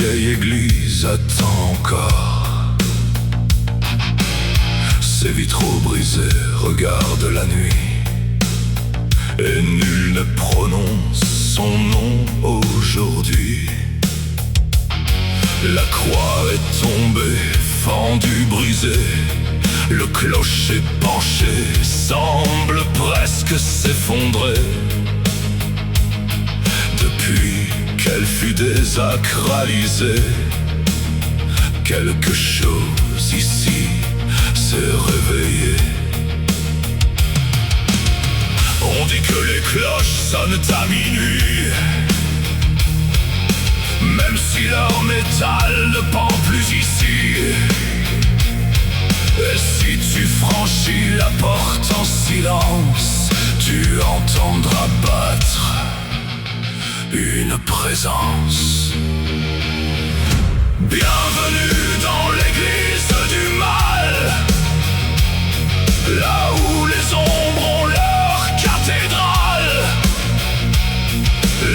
vieille église attend encore. Ses vitraux brisés regardent la nuit, et nul ne prononce son nom aujourd'hui. La croix est tombée, fendue, brisée. Le clocher penché semble presque s'effondrer. Depuis qu'elle fut désacralisée, quelque chose ici s'est réveillé. On dit que les cloches sonnent à minuit, même si leur métal ne pend plus ici. Et si tu franchis la porte en silence, tu entendras battre une présence. Bienvenue dans l'église du mal, là où les ombres ont leur cathédrale.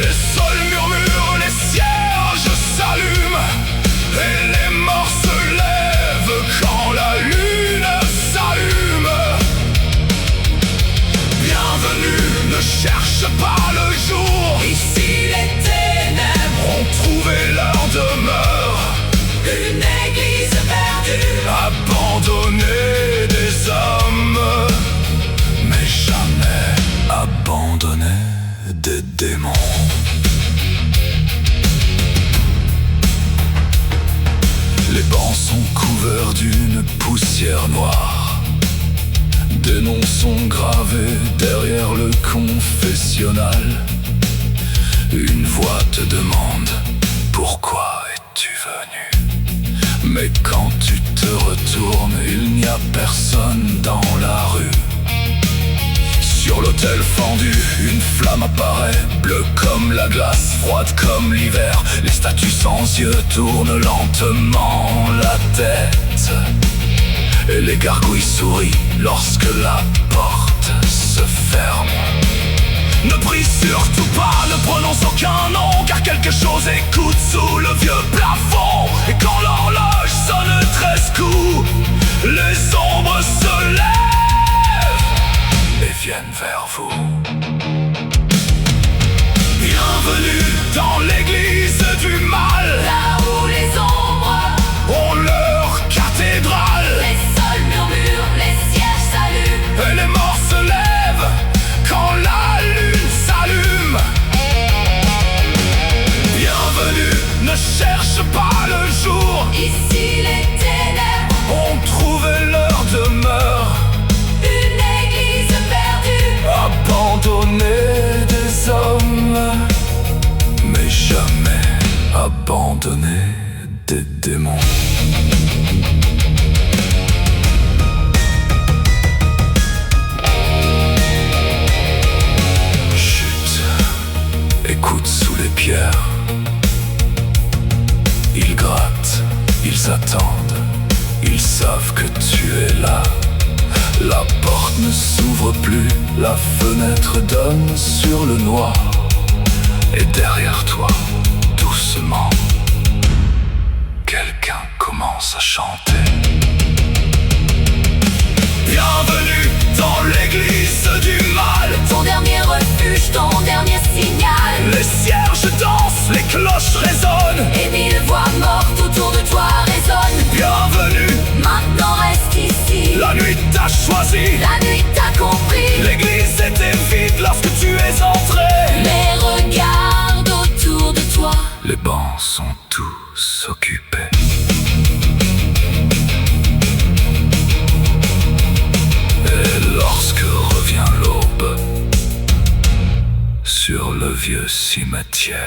Les sols murmurent, les cierges s'allument, et les morts se lèvent quand la lune s'allume. Bienvenue, ne cherche pas le jour. Ici les ténèbres ont trouvé leur demeure. Une église perdue, abandonnée des hommes, mais jamais abandonnée des démons. Les bancs sont couverts d'une poussière noire. Des noms sont gravés derrière le confessionnal. Une voix te demande: pourquoi es-tu venu? Mais quand tu te retournes, il n'y a personne dans la rue. Sur l'autel fendu, une flamme apparaît, bleue comme la glace, froide comme l'hiver. Les statues sans yeux tournent lentement la tête, et les gargouilles sourient lorsque la porte se ferme. Ne prie surtout pas, ne prononce aucun nom, car quelque chose écoute sous le vieux plafond. Et quand l'horloge sonne 13 coups, les ombres se lèvent et viennent vers vous. Bienvenue dans l'église du mal, là où les ombres ont leur cathédrale. Les sols murmurent, les cierges s'allument, Et les morts se lèvent quand la lune s'allume. Bienvenue, ne cherche pas le jour. ici les ténèbres Ont trouvé leur demeure, une église perdue, abandonnée des hommes, mais jamais abandonnée des démons. Chut, écoute sous les pierres. Ils grattent, ils attendent, ils savent que tu es là. La porte ne s'ouvre plus, la fenêtre donne sur le noir. Et derrière toi, doucement, quelqu'un commence à chanter. Bienvenue dans l'église du mal, ton dernier refuge, ton dernier signal. les cierges dansent, les cloches résonnent. Et 1000 voix mortes autour de toi résonnent. Bienvenue, Maintenant reste ici, la nuit t'a choisi. la nuit t'a compris. L'église était vide lorsque tu es entré. Mais regarde autour de toi, Les bancs sont tous occupés. Et lorsque revient l'aube sur le vieux cimetière,